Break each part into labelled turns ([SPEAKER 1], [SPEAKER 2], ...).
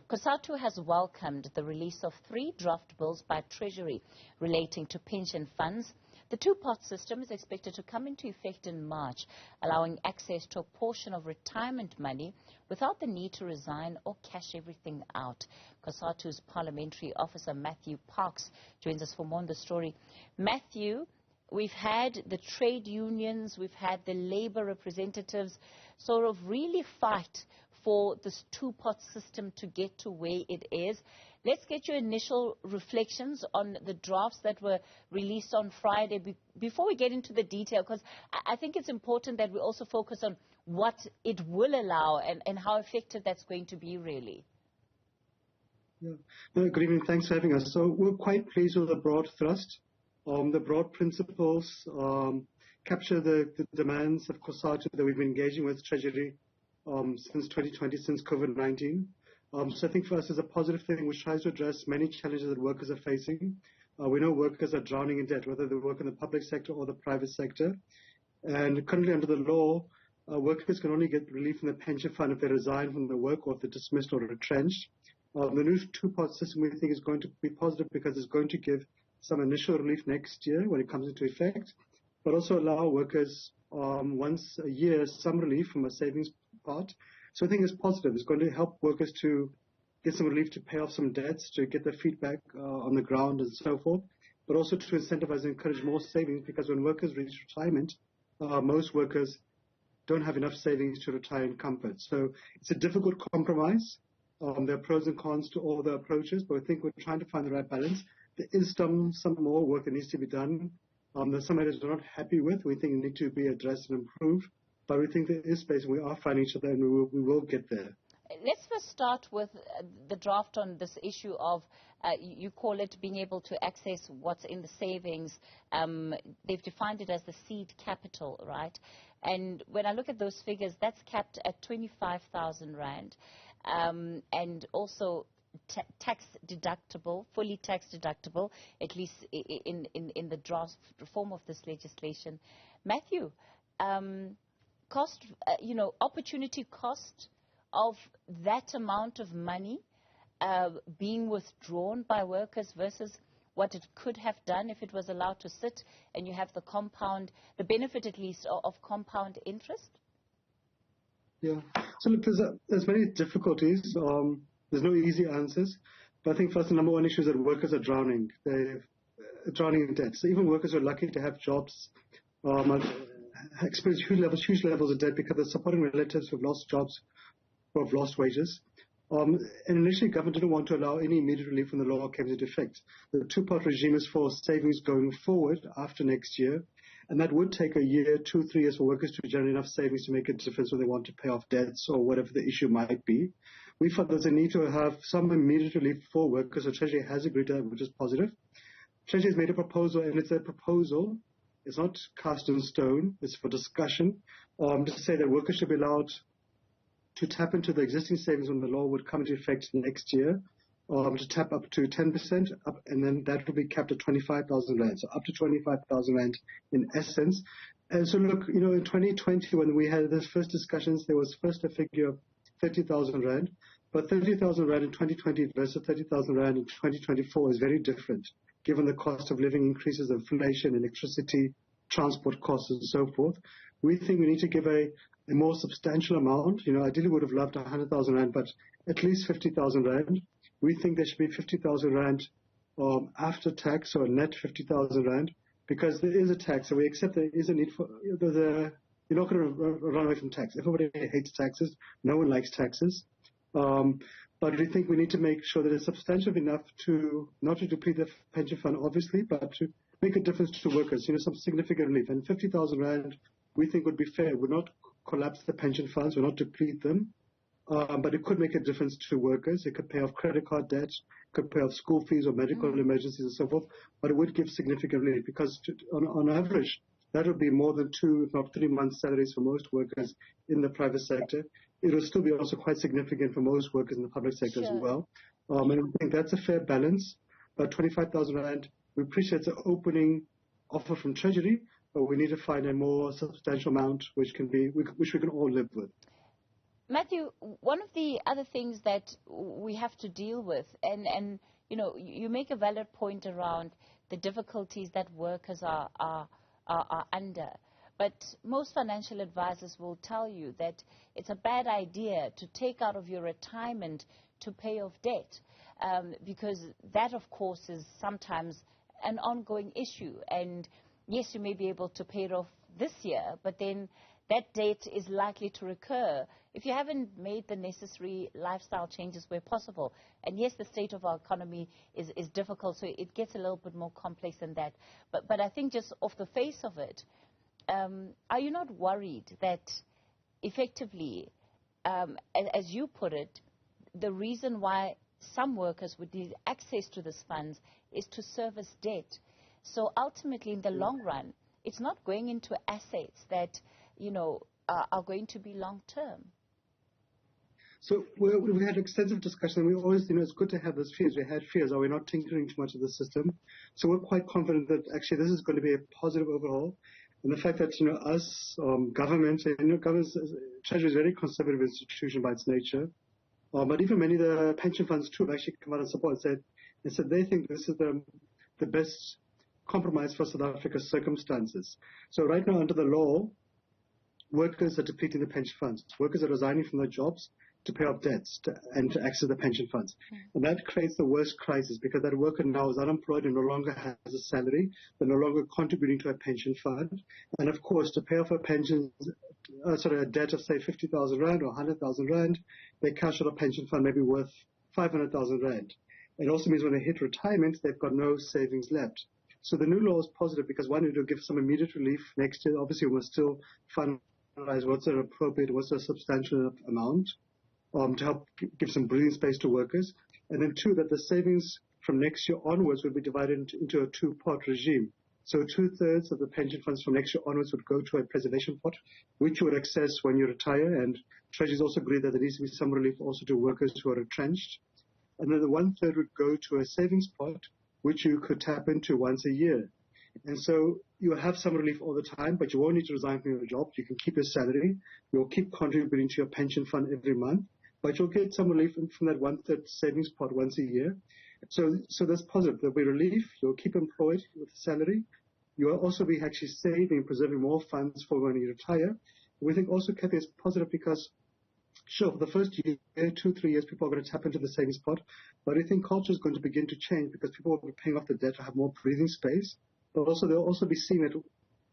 [SPEAKER 1] Cosatu has welcomed the release of 3 draft bills by Treasury relating to pension funds. The two-part system is expected to come into effect in March, allowing access to a portion of retirement money without the need to resign or cash everything out. Cosatu's parliamentary officer, Matthew Parks, joins us for more on the story. Matthew, we've had the trade unions, we've had the labor representatives sort of really fight for this two-part system to get to where it is. Let's get your initial reflections on the drafts that were released on Friday before we get into the detail, because I think it's important that we also focus on what it will allow and how effective that's going to be, really.
[SPEAKER 2] Yeah. Good evening. Thanks for having us. So we're quite pleased with the broad thrust. The broad principles capture the demands of Cosatu that we've been engaging with Treasury since 2020, since COVID-19. So I think for us it's a positive thing which tries to address many challenges that workers are facing. We know workers are drowning in debt, whether they work in the public sector or the private sector. And currently under the law, workers can only get relief from the pension fund if they resign from the work or if they're dismissed or retrenched. The new two-part system we think is going to be positive because it's going to give some initial relief next year when it comes into effect, but also allow workers once a year some relief from a savings part. So I think it's positive. It's going to help workers to get some relief to pay off some debts, to get their feet back on the ground and so forth, but also to incentivize and encourage more savings, because when workers reach retirement, most workers don't have enough savings to retire in comfort. So it's a difficult compromise. There are pros and cons to all the approaches, but I think we're trying to find the right balance. There is some more work that needs to be done. There's some areas we're not happy with. We think need to be addressed and improved. But we think there is space, and we are finding each other, and we will get there.
[SPEAKER 1] Let's first start with the draft on this issue of, you call it being able to access what's in the savings. They've defined it as the seed capital, right? And when I look at those figures, that's capped at 25,000 Rand. And also tax deductible, fully tax deductible, at least in the draft form of this legislation. Matthew, cost, opportunity cost of that amount of money being withdrawn by workers versus what it could have done if it was allowed to sit and you have the compound, the benefit at least of compound interest?
[SPEAKER 2] Yeah. So look, there's many difficulties. There's no easy answers. But I think first the number one issue is that workers are drowning. They're drowning in debt. So even workers who are lucky to have jobs experience huge levels of debt because they're supporting relatives who have lost jobs or have lost wages. And initially, government didn't want to allow any immediate relief when the law came into effect. The two-part regime is for savings going forward after next year, and that would take a year, 2-3 years for workers to generate enough savings to make a difference when they want to pay off debts or whatever the issue might be. We felt there's a need to have some immediate relief for workers, so Treasury has agreed to that, which is positive. Treasury has made a proposal, and it's a proposal. It's not cast in stone. It's for discussion. To say that workers should be allowed to tap into the existing savings when the law would come into effect next year, to tap up to 10%, and then that will be capped at 25,000 Rand, so up to 25,000 Rand in essence. And so look, in 2020 when we had those first discussions, there was first a figure of 30,000 Rand, but 30,000 Rand in 2020 versus 30,000 Rand in 2024 is very different, given the cost of living increases, inflation, electricity, transport costs, and so forth. We think we need to give a more substantial amount. Ideally would have loved 100,000 Rand, but at least 50,000 Rand. We think there should be 50,000 Rand after tax, or a net 50,000 Rand, because there is a tax, so we accept there is a need for, you're not going to run away from tax. Everybody hates taxes. No one likes taxes. But we think we need to make sure that it's substantial enough to not to deplete the pension fund, obviously, but to make a difference to workers, some significant relief. And 50,000 Rand, we think, would be fair. Would not collapse the pension funds, would not deplete them, but it could make a difference to workers. It could pay off credit card debt, could pay off school fees or medical emergencies and so forth, but it would give significant relief because on average, that would be more than 2, if not 3 months' salaries for most workers in the private sector. It will still be also quite significant for most workers in the public sector as well. And I think that's a fair balance. But 25,000 Rand, we appreciate the opening offer from Treasury, but we need to find a more substantial amount which we can all live with.
[SPEAKER 1] Matthew, one of the other things that we have to deal with, and you know, you make a valid point around the difficulties that workers are under. But most financial advisors will tell you that it's a bad idea to take out of your retirement to pay off debt, because that, of course, is sometimes an ongoing issue. And yes, you may be able to pay it off this year, but then that debt is likely to recur if you haven't made the necessary lifestyle changes where possible. And yes, the state of our economy is difficult, so it gets a little bit more complex than that. But I think just off the face of it, are you not worried that effectively, as you put it, the reason why some workers would need access to these funds is to service debt? So ultimately, in the long run, it's not going into assets that, you know, are going to be long-term.
[SPEAKER 2] So we had extensive discussion. We always, you know, it's good to have those fears. We had fears. Are we not tinkering too much of the system? So we're quite confident that actually this is going to be a positive overhaul. And the fact that, you know, us, government, you know, Treasury is a very conservative institution by its nature. But even many of the pension funds too have actually come out and support and said they think this is the best compromise for South Africa's circumstances. So right now under the law, workers are depleting the pension funds. Workers are resigning from their jobs to pay off debts and to access the pension funds. And that creates the worst crisis because that worker now is unemployed and no longer has a salary. They're no longer contributing to a pension fund. And of course, to pay off a pension, a debt of say 50,000 Rand or 100,000 Rand, they cash out a pension fund maybe worth 500,000 Rand. It also means when they hit retirement, they've got no savings left. So the new law is positive because one, it will give some immediate relief next year. Obviously, we must still finalize what's an appropriate, what's a substantial amount to help give some breathing space to workers. And then two, that the savings from next year onwards will be divided into a two-part regime. So 2/3 of the pension funds from next year onwards would go to a preservation pot, which you would access when you retire. And Treasury's also agreed that there needs to be some relief also to workers who are retrenched. And then the 1/3 would go to a savings pot, which you could tap into once a year. And so you will have some relief all the time, but you won't need to resign from your job. You can keep your salary. You'll keep contributing to your pension fund every month, but you'll get some relief from that 1/3 savings pot once a year. So that's positive. There'll be relief. You'll keep employed with a salary. You will also be actually saving, preserving more funds for when you retire. We think also, Kathy, it's positive because sure, for the first year, 2-3 years, people are going to tap into the savings pot. But I think culture is going to begin to change because people will be paying off the debt to have more breathing space. But also, they'll also be seeing that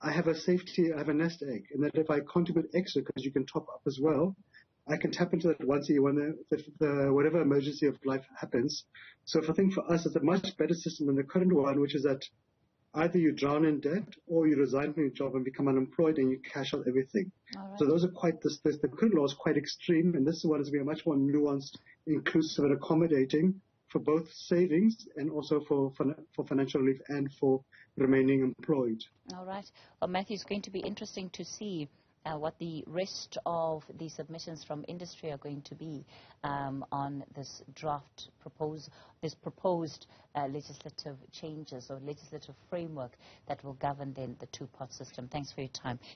[SPEAKER 2] I have a safety, I have a nest egg, and that if I contribute extra, because you can top up as well, I can tap into that once a year when whatever emergency of life happens. So if I think for us, it's a much better system than the current one, which is that either you drown in debt or you resign from your job and become unemployed and you cash out everything. Right. So those are quite, the current law is quite extreme, and this one is being much more nuanced, inclusive and accommodating for both savings and also for financial relief and for remaining employed.
[SPEAKER 1] All right. Well, Matthew, it's going to be interesting to see what the rest of the submissions from industry are going to be on this proposed legislative changes or legislative framework that will govern then the two-part system. Thanks for your time.